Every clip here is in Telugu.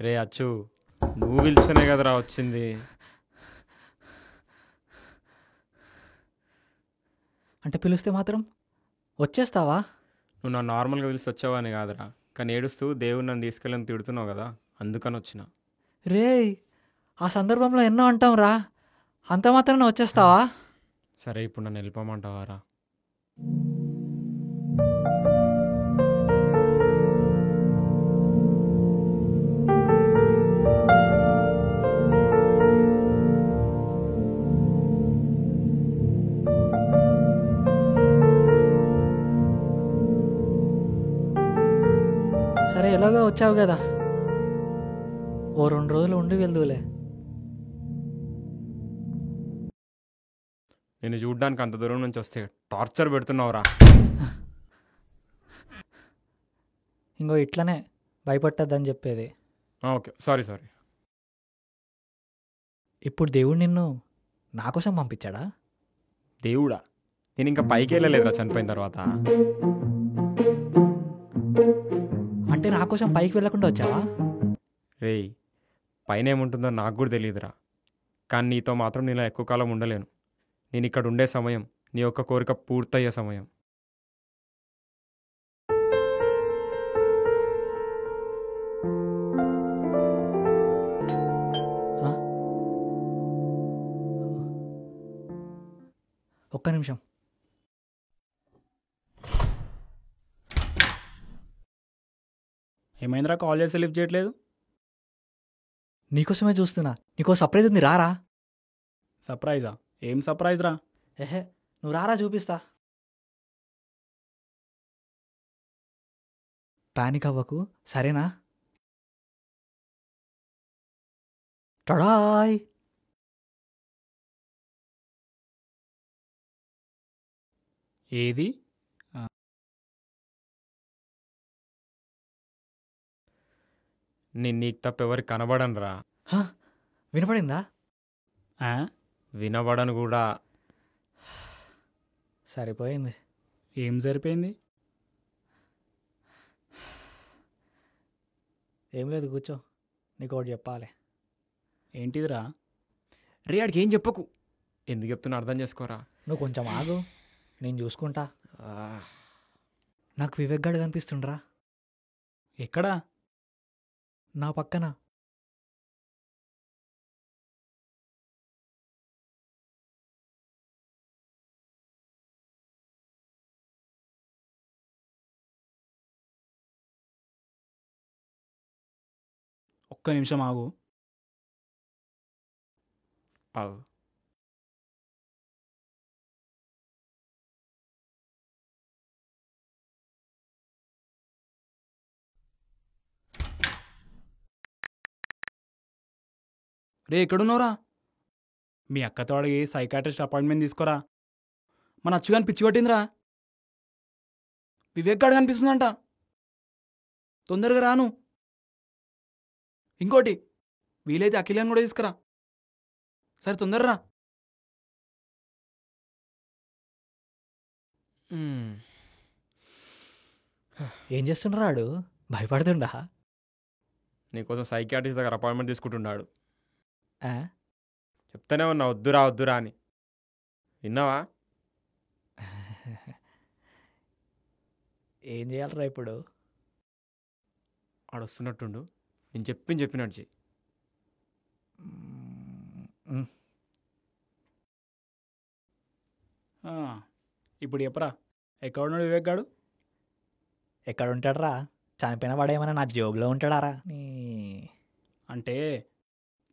రే అచ్చు, నువ్వు పిలిస్తేనే కదరా వచ్చింది. అంటే పిలిస్తే మాత్రం వచ్చేస్తావా? నువ్వు నా నార్మల్గా పిలిచి వచ్చావని కాదురా, కానీ ఏడుస్తూ దేవుడు నన్ను తీసుకెళ్ళని తిడుతున్నావు కదా, అందుకని వచ్చిన. రేయ్, ఆ సందర్భంలో ఎన్నో అంటాం రా, అంత మాత్రాన వచ్చేస్తావా? సరే ఇప్పుడు నన్ను వెళ్ళిపోమంటావారా? సరే ఎలాగో వచ్చావు కదా, ఓ 2 రోజులు ఉండి వెళ్దువులే. నేను చూడ్డానికి అంత దూరం నుంచి వస్తే టార్చర్ పెడుతున్నావురా. ఇంకో ఇట్లనే భయపట్టద్దని చెప్పేది. Okay, sorry. ఇప్పుడు దేవుడు నిన్ను నా కోసం పంపించాడా? దేవుడా? నేను ఇంకా పైకి వెళ్ళలేదురా చనిపోయిన తర్వాత. అంటే నా కోసం పైకి వెళ్ళకుండా వచ్చావా? రేయ్, పైన ఏముంటుందో నాకు కూడా తెలియదురా, కానీ నీతో మాత్రం నేను ఎక్కువ కాలం ఉండలేను. నేను ఇక్కడ ఉండే సమయం నీ యొక్క కోరిక పూర్తయ్యే సమయం. ఆ? ఒక్క నిమిషం. ఏమైందిరా, కాల్ చేసి లిఫ్ట్ చేయట్లేదు? నీకోసమే చూస్తున్నా, నీకో సర్ప్రైజ్ ఉంది, రారా. సర్ప్రైజా? ఏం సర్ప్రైజ్ రా? ఏహే, నువ్వు రారా, చూపిస్తా. పానిక్ అవ్వకు, సరేనా? టడాయ్. ఏది? నేను నీకు తప్ప ఎవరికి కనబడనురా. హ, వినపడిందా? ఆ? వినబడను కూడా. సరిపోయింది. ఏం సరిపోయింది? ఏం లేదు, కూర్చో, నీకు ఒకటి చెప్పాలి. ఏంటిదిరా? రే, ఆడికి ఏం చెప్పకు. ఎందుకు చెప్తున్నా అర్థం చేసుకోరా. నువ్వు కొంచెం ఆగు, నేను చూసుకుంటా. ఆ, నాకు వివేక్ గాడు కనిపిస్తుండ్రా, ఎక్కడా? నా పక్కన. ఒక్క నిమిషం ఆగు. ఆగు. రే, ఎక్కడున్నావురా? మీ అక్కతో అడిగి సైకాట్రిస్ట్ అపాయింట్మెంట్ తీసుకోరా. మన అచ్చుగాని పిచ్చి పట్టిందిరా. వివేక్ గాడు కనిపిస్తుందంట, తొందరగా రాను. ఇంకోటి, వీలైతే అఖిలాన్ని కూడా తీసుకురా. సరే, తొందరరా. మ్, ఏం చేస్తుండ్రాడు, భయపడుతుండా? నీకోసం సైకియాట్రిస్ట్ దగ్గర అపాయింట్మెంట్ తీసుకుంటున్నాడు. ఆ? చెప్తానే ఉన్నా వద్దురా అని. విన్నావా? ఏం చేయాలరా ఇప్పుడు? ఆడొస్తున్నట్టుండు, నేను చెప్పినట్టు చెయ్యి. మ్, ఆ, ఇప్పుడు చెప్పరా, ఎక్కడున్నాడు వివేక్ గాడు? ఎక్కడ ఉంటాడరా? చనిపోయిన వాడేమన్నా నా జేబులో ఉంటాడారా? అంటే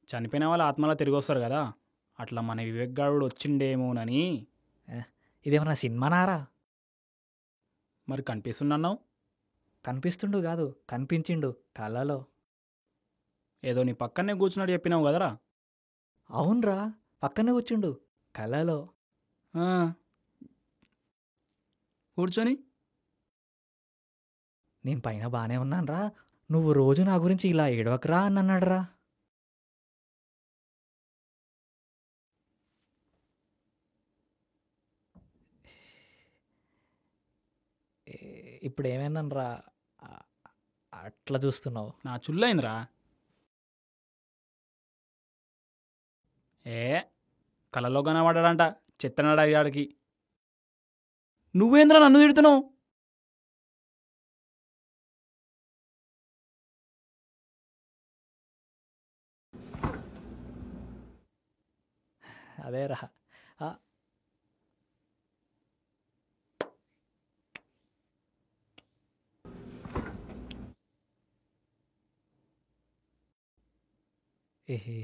చనిపోయిన వాళ్ళ ఆత్మలా తిరిగి వస్తారు కదా, అట్లా మన వివేక్ గాడు వచ్చిండేమోనని. ఇదేమన్నా సినిమానారా? మరి కనిపిస్తున్నావు? కనిపిస్తుండు కాదు, కనిపించిండు కలలో. ఏదో నీ పక్కనే కూర్చున్నాడు చెప్పినావు కదరా. అవునరా, పక్కనే కూర్చుండు కలలో. ఆ, కూర్చొని నేను పైన బాగానే ఉన్నానురా, నువ్వు రోజు నా గురించి ఇలా ఏడవకరా అని అన్నాడురా. ఇప్పుడు ఏమైందనరా అట్లా చూస్తున్నావు? నా చుల్లైందిరా. ఏ కలలో కనబడ్డాడంట చెత్తనాడు అయ్యాడికి. నువ్వేంద్రా నన్ను తిడుతున్నావు? అదేరా. ఆ, ఏహే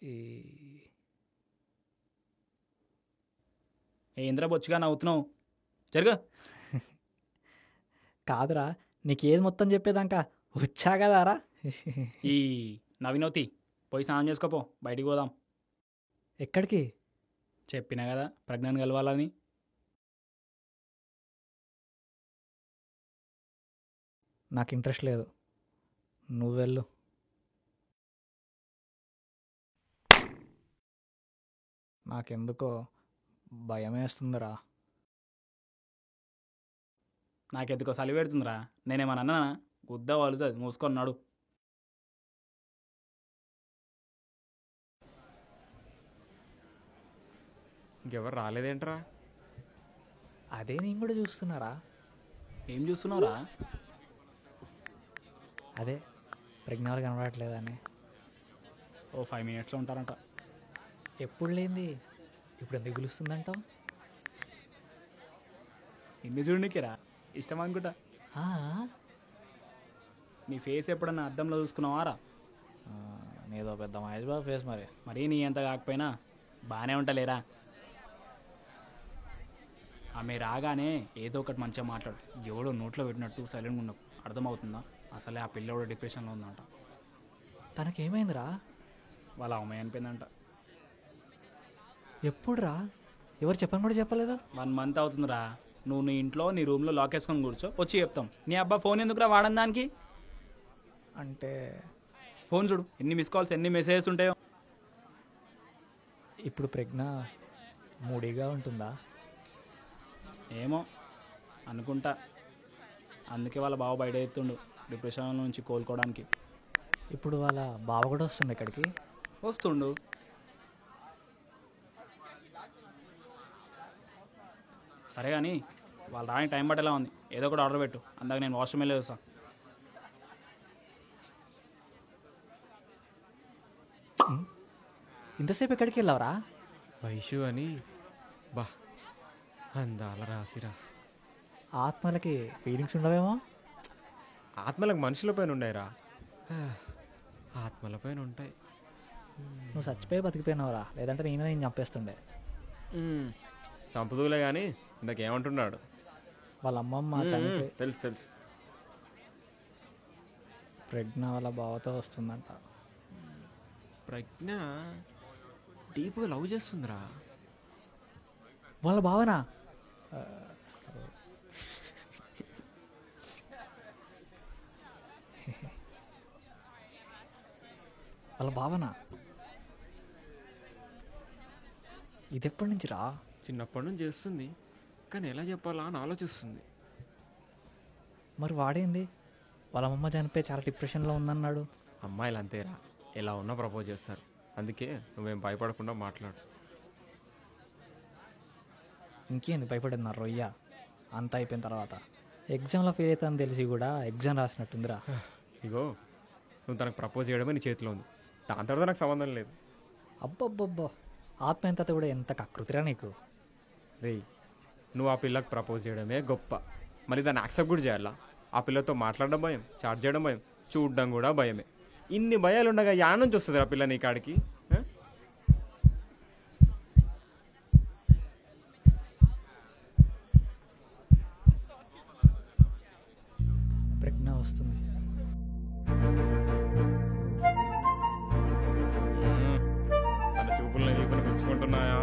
ఈ ఏంద్రా బొచ్చుగా నవ్వుతున్నావు? జరుగు. కాదురా, నీకేది మొత్తం చెప్పేదాకా వచ్చా కదారా. ఈ నవీనోతి పోయి స్నానం చేసుకోపో, బయటికి పోదాం. ఎక్కడికి? చెప్పినా కదా ప్రజ్ఞాన్ని కలవాలని. నాకు ఇంట్రెస్ట్ లేదు, నువ్వు వెళ్ళు. నాకెందుకో భయం వేస్తుందిరా. నాకెందుకో చలి పెడుతుందిరా. నేనేమన్నా అన్నానా? గుద్ద వలుతుంది, మూసుకొన్నాడు. ఇంకెవరు రాలేదేంట్రా? అదే నేను కూడా చూస్తున్నారా. ఏం చూస్తున్నావురా? అదే ప్రజ్ఞాలు కనబడట్లేదని. ఓ 5 minutesలో ఉంటారంట. ఎప్పుడు లేంది ఇప్పుడు ఎందుకు పిలుస్తుందంటావు? ఇన్ని చూడనికిరా ఇష్టం అనుకుంటా. నీ ఫేస్ ఎప్పుడన్నా అద్దంలో చూసుకున్నావారా? నీదో పెద్ద మహేష్ బాబు ఫేస్ మరి. మరీ నీ ఎంత కాకపోయినా బాగానే ఉంటాలేరా. ఆమె రాగానే ఏదో ఒకటి మంచిగా మాట్లాడు. ఎవడో నోట్లో పెట్టినట్టు సైలెంట్గా ఉండవు. అర్థమవుతుందా? అసలే ఆ పిల్లోడు డిప్రెషన్లో ఉందంట. తనకేమైందిరా? వాళ్ళ అమ్మాయి అనిపోయిందంట. ఎప్పుడురా? ఎవరు చెప్పని కూడా చెప్పలేదా? 1 month అవుతుందిరా. నువ్వు నీ ఇంట్లో నీ రూమ్లో లాక్ వేసుకొని కూర్చో, వచ్చి చెప్తాం. నీ అబ్బా ఫోన్ ఎందుకురా వాడని దానికి? అంటే ఫోన్ చూడు, ఎన్ని మిస్ కాల్స్ ఎన్ని మెసేజెస్ ఉంటాయో. ఇప్పుడు ప్రజ్ఞ మూడీగా ఉంటుందా? ఏమో అనుకుంటా. అందుకే వాళ్ళ బావ బయట ఎత్తుండు డిప్రెషన్ నుంచి కోలుకోవడానికి. ఇప్పుడు వాళ్ళ బావ కూడా వస్తుంది ఇక్కడికి. వస్తుండు. సరే కానీ వాళ్ళు రాని టైం బట్టేలా ఉంది. ఏదో ఒకటి ఆర్డర్ పెట్టు, అందాక నేను వాష్రూమ్ వెళ్ళి వస్తాను. ఇంతసేపు ఎక్కడికి వెళ్ళావరా? వైషు అని బా అందాల రాసిరా. ఆత్మలకి ఫీలింగ్స్ ఉండవేమో. ఆత్మలకు మనుషుల పైన ఉండేరా, ఆత్మల పైన ఉంటాయి. నువ్వు చచ్చిపోయి బతికిపోయినావురా, లేదంటే నేను చంపేస్తుండే. సంపదూలే కానీ ఇందాకేమంటున్నాడు? వాళ్ళ అమ్మమ్మ చనిపోయి తెలుసు తెలుసు. ప్రజ్ఞ వాళ్ళ బావతో వస్తుందంట. ప్రజ్ఞ డీప్గా లవ్ చేస్తుందిరా. వాళ్ళ బావనా? వాళ్ళ భావన ఇది ఎప్పటి నుంచి రా? చిన్నప్పటి నుంచి చేస్తుంది, కానీ ఎలా చెప్పాలా అని ఆలోచిస్తుంది. మరి వాడేంది వాళ్ళ అమ్మమ్మ చనిపోయి చాలా డిప్రెషన్లో ఉందన్నాడు. అమ్మాయిలు అంతేరా, ఎలా ఉన్నా ప్రపోజ్ చేస్తారు. అందుకే నువ్వేం భయపడకుండా మాట్లాడు. ఇంకేంది భయపడింది నా రొయ్య? అంతా అయిపోయిన తర్వాత ఎగ్జామ్లో ఫెయిల్ అవుతుందని తెలిసి కూడా ఎగ్జామ్ రాసినట్టుందిరా. ఇగో నువ్వు తనకు ప్రపోజ్ చేయడమే నీ చేతిలో ఉంది, దాని తర్వాత నాకు సంబంధం లేదు. అబ్బబ్బబ్బో, ఆత్మీయత కూడా ఎంత కకృతిరా నీకు. రేయ్, నువ్వు ఆ పిల్లకి ప్రపోజ్ చేయడమే గొప్ప, మరి దాన్ని యాక్సెప్ట్ కూడా చేయాలా? ఆ పిల్లతో మాట్లాడడం భయం, చాట్ చేయడం భయం, చూడడం కూడా భయమే. ఇన్ని భయాలు ఉండగా యాడ్ నుంచి వస్తుంది ఆ పిల్ల నీ కాడికి? ప్రజ్ఞ వస్తుంది. తన చూపులను చూపుని పుచ్చుకుంటున్నాయా?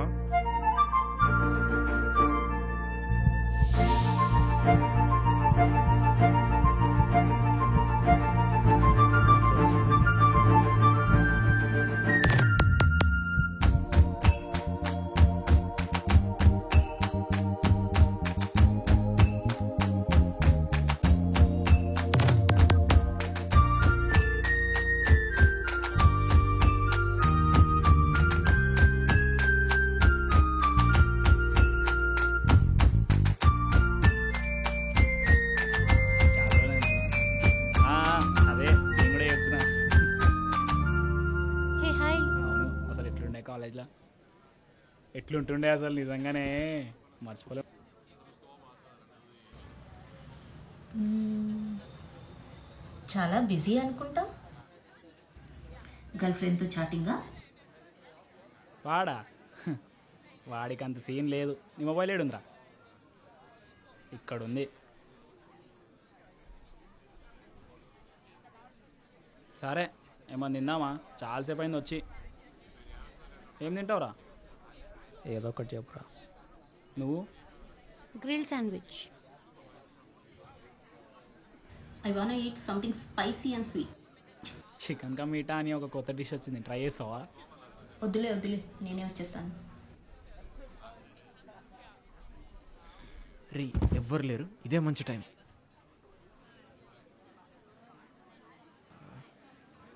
ఎట్లుంటుండే అసలు నిజంగానే మర్చిపోలే. చాలా బిజీ అనుకుంటా. గర్ల్ ఫ్రెండ్తో చాటింగా? వాడా వాడికి అంత సీన్ లేదు. నీ మొబైల్ ఏడుందిరా? ఇక్కడ ఉంది. సరే ఏమన్నా తిందామా? చాలాసేపు అయింది వచ్చి. ఏం తింటావురా? ఏదో ఒకటి చెప్పురా. నువ్వు? Grill sandwich. I want eat something spicy and sweet. Chicken కా మీటా అని ఒక కొత్త డిష్ వచ్చింది, ట్రై చేస్తావా? వద్దులే వద్దులే, నేనే వచ్చేస్తాను. రే ఎవ్వరు లేరు, ఇదే మంచి టైం.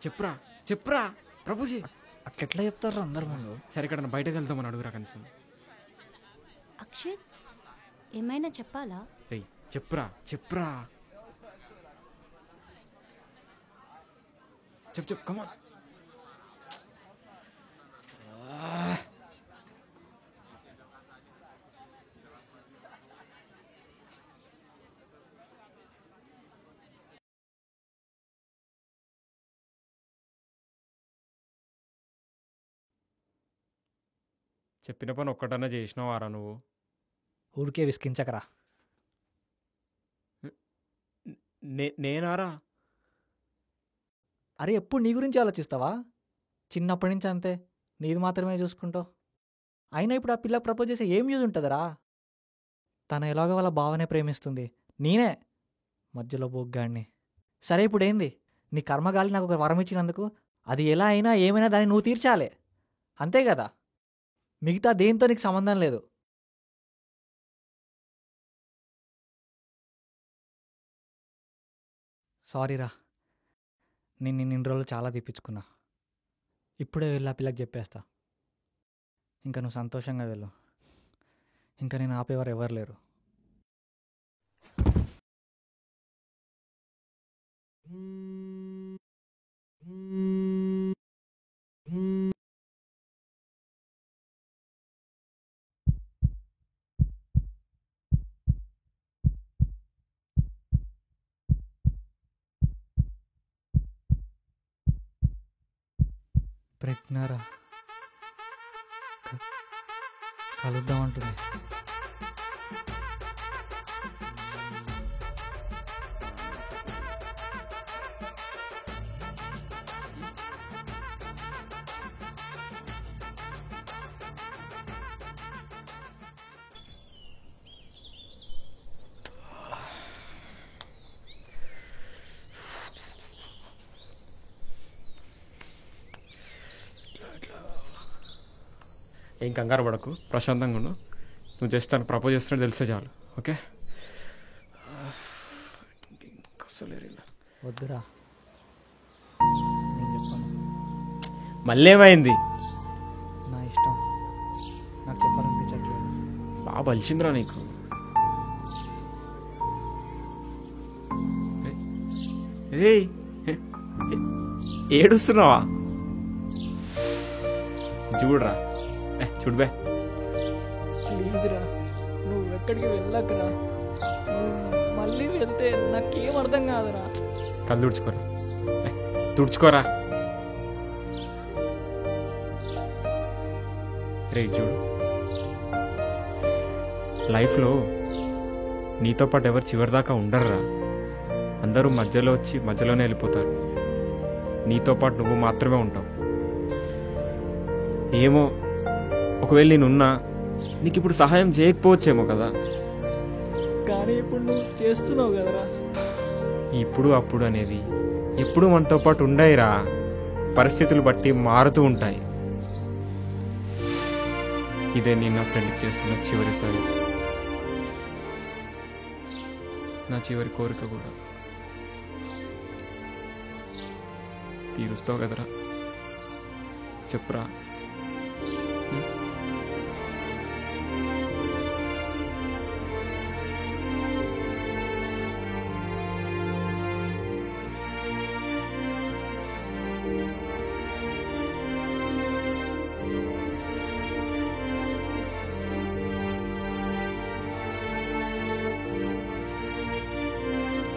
చెప్పురా చెప్పురా ప్రభుజీ. అట్లెట్లా చెప్తారు అందరు ముందు? సరే ఇక్కడ బయటకు వెళ్తామని అడుగురా కనీసం. అక్షిత్ ఏమైనా చెప్పాలా? రే చెప్పురా చెప్పురా. చెప్పు చెప్పు కమాన్. చెప్పిన పని ఒక్కటన్నా చేసినావారా నువ్వు? ఊరికే విసికించకరా. నేనారా? అరే ఎప్పుడు నీ గురించి ఆలోచిస్తావా? చిన్నప్పటి నుంచి అంతే, నీది మాత్రమే చూసుకుంటావు. అయినా ఇప్పుడు ఆ పిల్లకి ప్రపోజ్ చేస్తే ఏం యూజ్ ఉంటుందిరా? తను ఎలాగో వాళ్ళ భావనే ప్రేమిస్తుంది, నేనే మధ్యలో బొగ్గాడిని. సరే ఇప్పుడు ఏంది? నీ కర్మగాలి నాకు ఒక వరం ఇచ్చినందుకు అది ఎలా అయినా ఏమైనా దాన్ని నువ్వు తీర్చాలి, అంతే కదా? మిగతా దేంతో నీకు సంబంధం లేదు. సారీరా, నేను ఇన్ని రోజులు చాలా తిప్పించుకున్నా. ఇప్పుడే వెళ్ళి ఆ పిల్లకి చెప్పేస్తా. ఇంకా నువ్వు సంతోషంగా వెళ్ళు. ఇంకా నేను ఆపేవారు ఎవరు లేరు. ప్రజ్ఞారా కలుద్దామంటుంది. ఏం కంగారు పడకు, ప్రశాంతంగా ఉండు. నువ్వు జస్ట్ తను ప్రపోజ్ చేస్తున్నా తెలిసే చాలు, ఓకే? వద్దురా, నేను చెప్పాను. మళ్ళీ ఏమైంది? నా ఇష్టం, నాకు చెప్పాలనిపించట్లేదు. బాగా బలిచిందిరా నీకు. ఏయ్ ఏడుస్తున్నావా? చూడరా, చూడు బే. ప్లీజ్ రా, నువ్వు ఎక్కడికి వెళ్ళకురా. మళ్ళీ వెళ్తే నాకేం అర్థం కాదురా. కళ్ళు తుడుచుకోరా, తుడుచుకోరా. రైట్ చూడు, లైఫ్లో నీతో పాటు ఎవరు చివరిదాకా ఉండరురా. అందరూ మధ్యలో వచ్చి మధ్యలోనే వెళ్ళిపోతారు. నీతో పాటు నువ్వు మాత్రమే ఉంటావు. ఏమో, ఒకవేళ నేనున్నా నీకు ఇప్పుడు సహాయం చేయకపోవచ్చేమో కదా. కానీ ఇప్పుడు నువ్వు చేస్తున్నావు కదరా. ఇప్పుడు అప్పుడు అనేవి ఎప్పుడు మనతో పాటు ఉండయిరా. పరిస్థితులు బట్టి మారుతూ ఉంటాయి. ఇదే నేను నా ఫ్రెండ్కి చేస్తున్న చివరిసారి, నా చివరి కోరిక కూడా. తీరుస్తావు కదరా? చెప్పురా.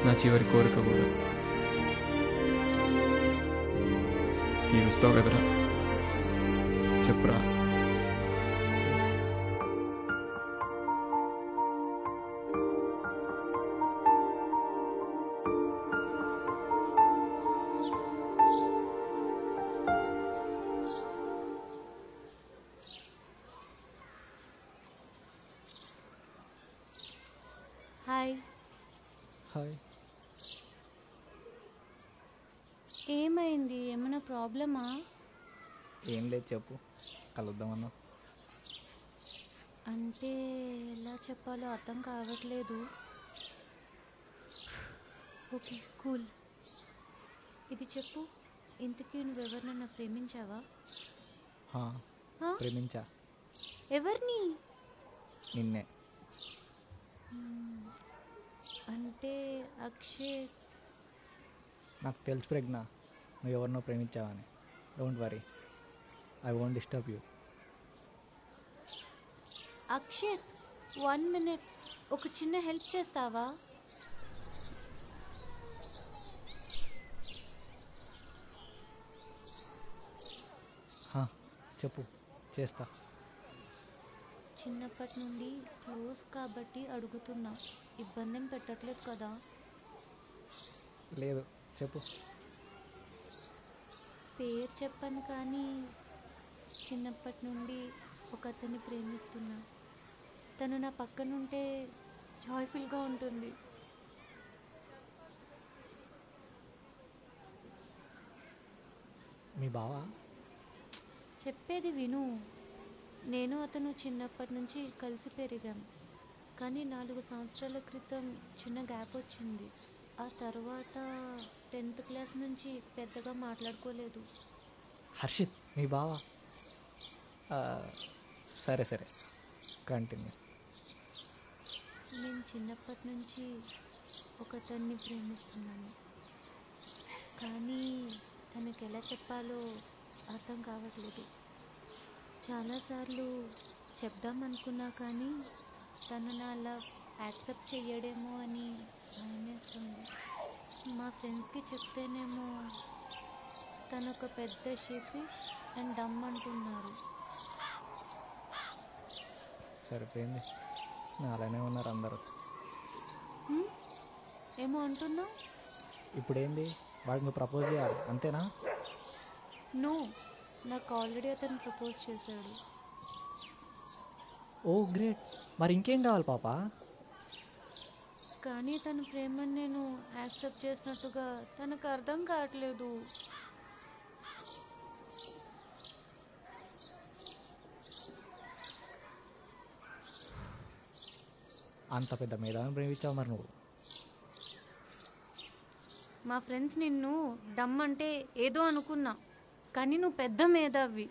నా చివరి కోరిక కూడా. తీరుస్తావు కదరా? చెప్పురా. హాయ్. హాయ్. ఏమైంది? ఏమైనా ప్రాబ్లమా? ఏం లేదు, చెప్పు. కలుద్దామన్నా. అంటే ఎలా చెప్పాలో అర్థం కావట్లేదు. Okay, cool. ఇది చెప్పు, ఇంతకీ నువ్వెవరినన్నా ప్రేమించావా? హా, ఆ? ప్రేమించా. ఎవరిని? నిన్నే. అంటే అక్షిత్. నాకు తెలుసు ప్రజ్ఞ, నువ్వు ఎవరినో ప్రేమించావని. Don't worry, I won't disturb you. Akshit, 1 minute. ఒక చిన్న హెల్ప్ చేస్తావా? హా, చెప్పు, చేస్తా. చిన్నప్పటి నుండి క్లోజ్ కాబట్టి అడుగుతున్నా. ఇబ్బంది ఏం పెట్టట్లేదు కదా? లేదు, చెప్పు. పేరు చెప్పను కానీ చిన్నప్పటి నుండి ఒక అతన్ని ప్రేమిస్తున్నా. తను నా పక్కనుంటే జాయ్ఫుల్గా ఉంటుంది. మీ బావా? చెప్పేది విను. నేను అతను చిన్నప్పటి నుంచి కలిసి పెరిగాం. కానీ 4 సంవత్సరాల క్రితం చిన్న గ్యాప్ వచ్చింది. ఆ తర్వాత 10th క్లాస్ నుంచి పెద్దగా మాట్లాడుకోలేదు. హర్షిత్ మీ బావా? సరే సరే, కంటిన్యూ. నేను చిన్నప్పటి నుంచి ఒకతన్ని ప్రేమిస్తున్నాను. కానీ తనకి ఎలా చెప్పాలో అర్థం కావట్లేదు. చాలాసార్లు చెప్దామనుకున్నా కానీ తను నా లవ్ యాక్సెప్ట్ చెయ్యడేమో అని భయమేస్తుంది. మా ఫ్రెండ్స్కి చెప్తేనేమో తను ఒక పెద్ద షీపిష్ అండ్ డమ్ అంటున్నారు. సరిపోయింది, నాలానే ఉన్నారు అందరూ. ఏమో అంటున్నావు? ఇప్పుడేంది, వాడికి నువ్వు ప్రపోజ్ చేయాలి అంతేనా? నో, నాకు ఆల్రెడీ అతను ప్రపోజ్ చేశాడు. ఓ గ్రేట్, మరి ఇంకేం కావాలి పాపా? కానీ తన ప్రేమను నేను యాక్సెప్ట్ చేసినట్టుగా తనకు అర్థం కావట్లేదు. అంత పెద్ద మేధావిని ప్రేమించావు మరి నువ్వు? మా ఫ్రెండ్స్ నిన్ను డమ్ అంటే ఏదో అనుకున్నా, కానీ నువ్వు పెద్ద మేధావి.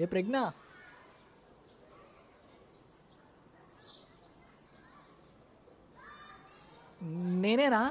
ఏ ప్రజ్ఞ, నేనేనా?